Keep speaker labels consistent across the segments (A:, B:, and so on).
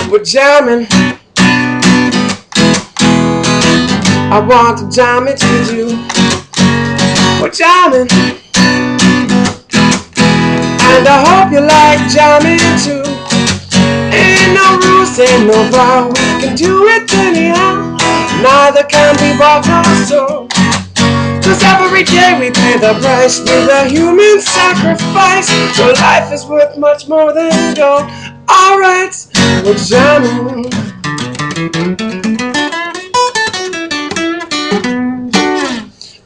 A: we're jamming. I want to jam it with you. We're jamming, and I hope you like jamming too. Ain't no rules, ain't no bar, we can do it anyhow. Neither can be bought nor sold, 'cause every day we pay the price with a human sacrifice. So life is worth much more than gold. Alright, we're jamming.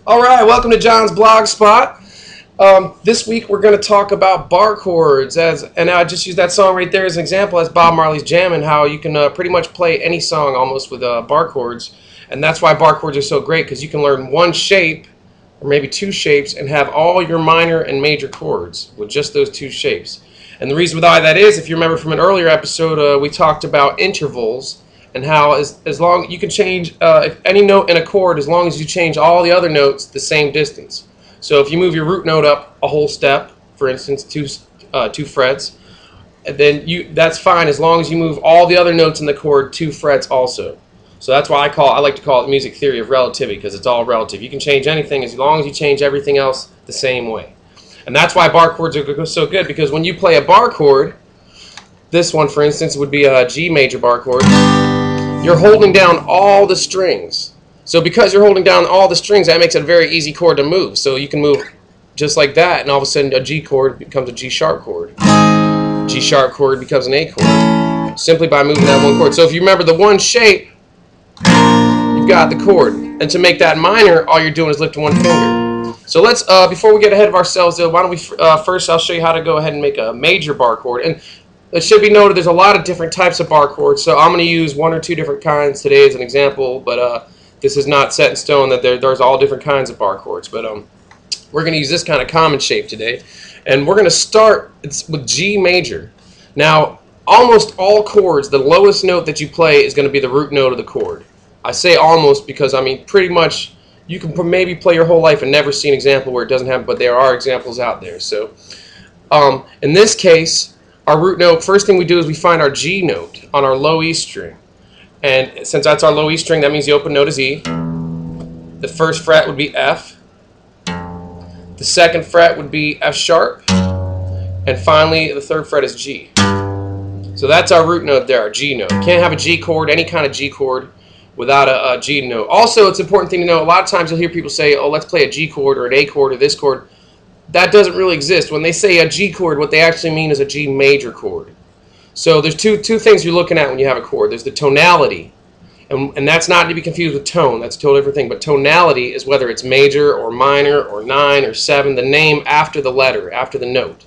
A: Alright, welcome to John's Blog Spot. This week we're going to talk about bar chords, and I just used that song right there as an example as Bob Marley's Jammin', how you can pretty much play any song almost with bar chords. And that's why bar chords are so great, because you can learn one shape or maybe two shapes and have all your minor and major chords with just those two shapes. And the reason why that is, if you remember from an earlier episode, we talked about intervals and how as long you can change if any note in a chord as long as you change all the other notes the same distance. So if you move your root note up a whole step, for instance, two frets, and then that's fine as long as you move all the other notes in the chord 2 frets also. So that's why I like to call it music theory of relativity, because it's all relative. You can change anything as long as you change everything else the same way. And that's why bar chords are so good, because when you play a bar chord, this one for instance would be a G major bar chord, you're holding down all the strings. So because you're holding down all the strings, that makes it a very easy chord to move. So you can move just like that, and all of a sudden a G chord becomes a G sharp chord. G sharp chord becomes an A chord, simply by moving that one chord. So if you remember the one shape, you've got the chord. And to make that minor, all you're doing is lifting one finger. So let's, before we get ahead of ourselves, why don't we first I'll show you how to go ahead and make a major bar chord. And it should be noted there's a lot of different types of bar chords, so I'm going to use 1 or 2 different kinds today as an example, but this is not set in stone that there's all different kinds of bar chords. But we're going to use this kind of common shape today, and we're going to start with G major. Now, almost all chords, the lowest note that you play is going to be the root note of the chord. I say almost because, I mean, pretty much you can maybe play your whole life and never see an example where it doesn't happen, but there are examples out there. So in this case, our root note, first thing we do is we find our G note on our low E string. And since that's our low E string, that means the open note is E. The first fret would be F. The second fret would be F sharp. And finally, the third fret is G. So that's our root note there, our G note. You can't have a G chord, any kind of G chord, without a G note. Also, it's an important thing to know, a lot of times you'll hear people say, oh, let's play a G chord or an A chord or this chord. That doesn't really exist. When they say a G chord, what they actually mean is a G major chord. So there's two things you're looking at when you have a chord. There's the tonality, and that's not to be confused with tone. That's a totally different thing. But tonality is whether it's major or minor or 9 or 7, the name after the letter, after the note.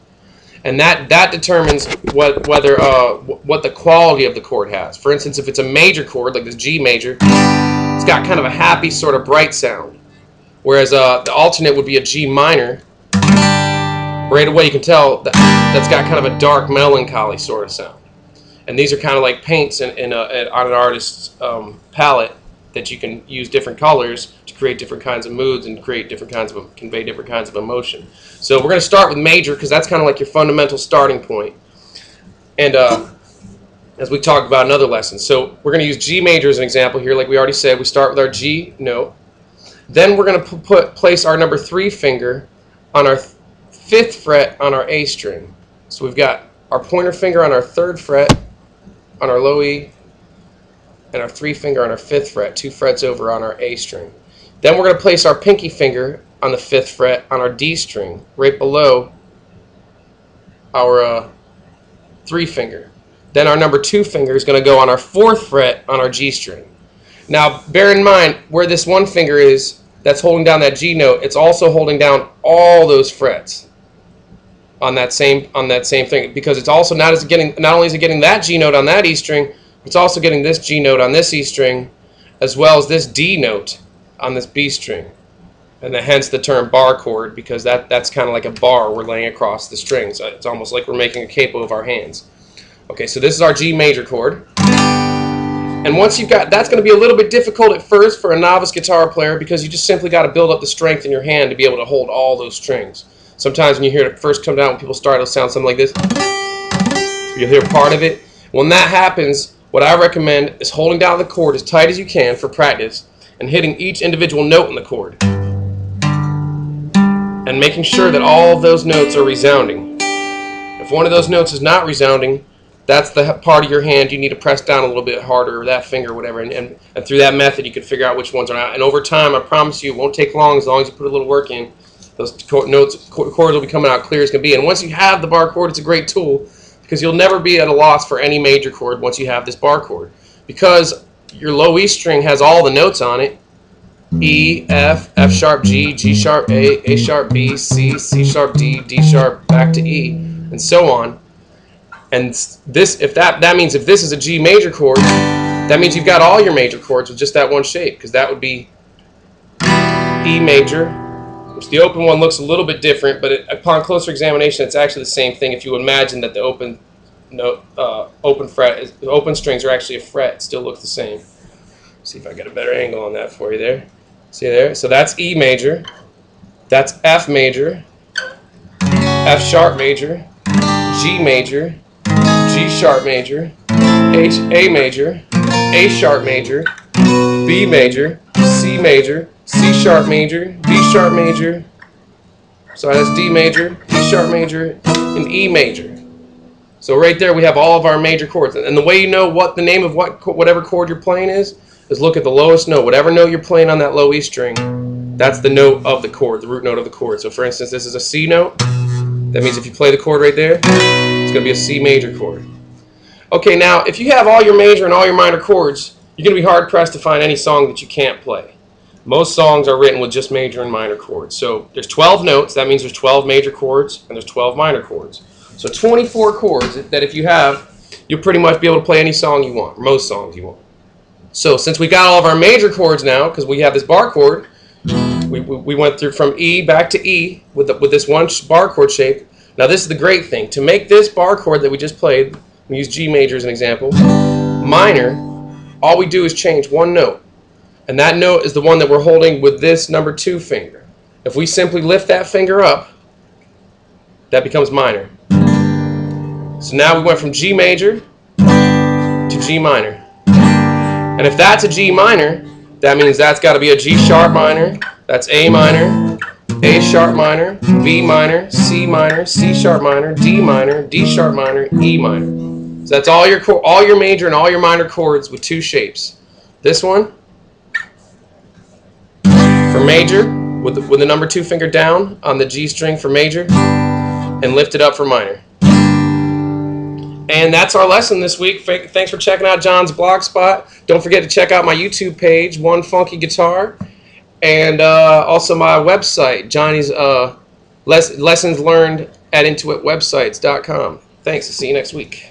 A: And that determines what the quality of the chord has. For instance, if it's a major chord, like this G major, it's got kind of a happy sort of bright sound. Whereas the alternate would be a G minor. Right away you can tell that's got kind of a dark melancholy sort of sound. And these are kind of like paints on an artist's palette that you can use different colors to create different kinds of moods and convey different kinds of emotion. So we're going to start with major because that's kind of like your fundamental starting point. And as we talked about in other lessons. So we're going to use G major as an example here. Like we already said, we start with our G note. Then we're going to place our number 3 finger on our 5th fret on our A string. So we've got our pointer finger on our 3rd fret on our low E, and our 3 finger on our 5th fret, 2 frets over on our A string. Then we're going to place our pinky finger on the 5th fret on our D string, right below our 3 finger. Then our number 2 finger is going to go on our 4th fret on our G string. Now bear in mind where this 1 finger is that's holding down that G note, it's also holding down all those frets on that same thing, because it's also not only is it getting that G note on that E string, it's also getting this G note on this E string, as well as this D note on this B string, and hence the term bar chord, because that's kind of like a bar we're laying across the strings. It's almost like we're making a capo of our hands. Okay, so this is our G major chord, and once you've got, that's going to be a little bit difficult at first for a novice guitar player, because you just simply got to build up the strength in your hand to be able to hold all those strings. Sometimes when you hear it first come down, when people start, it'll sound something like this. You'll hear part of it. When that happens, what I recommend is holding down the chord as tight as you can for practice and hitting each individual note in the chord and making sure that all of those notes are resounding. If one of those notes is not resounding, that's the part of your hand you need to press down a little bit harder, or that finger, or whatever, and through that method you can figure out which ones are not. And over time, I promise you, it won't take long as you put a little work in. Those chords will be coming out clear as can be. And once you have the bar chord, it's a great tool because you'll never be at a loss for any major chord once you have this bar chord, because your low E string has all the notes on it: E, F, F sharp G, G sharp A sharp B, C, C sharp D, D sharp back to E, and so on. And this, if that means if this is a G major chord, that means you've got all your major chords with just that one shape, because that would be E major, which the open one looks a little bit different, but upon closer examination, it's actually the same thing. If you imagine that the open note, open strings are actually a fret, it still looks the same. See if I get a better angle on that for you there. See there? So that's E major, that's F major, F sharp major, G major, G sharp major, A major, A sharp major, B major, C major, C sharp major, D sharp major, sorry, that's D major, D sharp major, and E major. So right there we have all of our major chords. And the way you know what the name of whatever chord you're playing is look at the lowest note. Whatever note you're playing on that low E string, that's the note of the chord, the root note of the chord. So for instance, this is a C note. That means if you play the chord right there, it's going to be a C major chord. Okay, now if you have all your major and all your minor chords, you're going to be hard-pressed to find any song that you can't play. Most songs are written with just major and minor chords. So there's 12 notes, that means there's 12 major chords, and there's 12 minor chords. So 24 chords that if you have, you'll pretty much be able to play any song you want, or most songs you want. So since we got all of our major chords now, because we have this bar chord, we went through from E back to E with this one bar chord shape. Now this is the great thing. To make this bar chord that we just played, we use G major as an example, minor, all we do is change one note. And that note is the one that we're holding with this number 2 finger. If we simply lift that finger up, that becomes minor. So now we went from G major to G minor. And if that's a G minor, that means that's got to be a G sharp minor, that's A minor, A sharp minor, B minor, C sharp minor, D minor, D sharp minor, E minor. So that's all your major and all your minor chords with 2 shapes. This one for major with the number 2 finger down on the G string for major and lift it up for minor. And that's our lesson this week. Thanks for checking out John's Blogspot. Don't forget to check out my YouTube page, One Funky Guitar, and also my website, Johnny's Lessons Learned at IntuitWebsites.com. Thanks. See you next week.